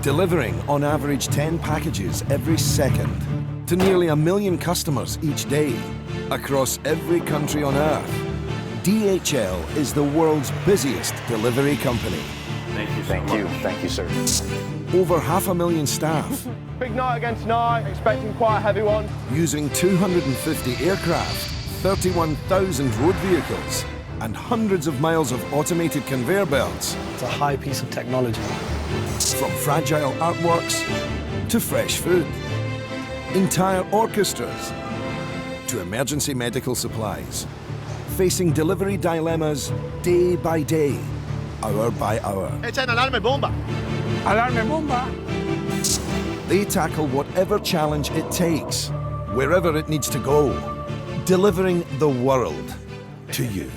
delivering on average 10 packages every second to nearly 1 million customers each day across every country on Earth. DHL is the world's busiest delivery company. Thank you so much. Thank you, sir. Over 500,000 staff, Big night again tonight, expecting quite a heavy one. using 250 aircraft, 31,000 road vehicles, and hundreds of miles of automated conveyor belts. It's a high piece of technology. From fragile artworks to fresh food, entire orchestras to emergency medical supplies, facing delivery dilemmas day by day, hour by hour. It's an alarme bomba. Alarme bomba! They tackle whatever challenge it takes, wherever it needs to go, delivering the world to you.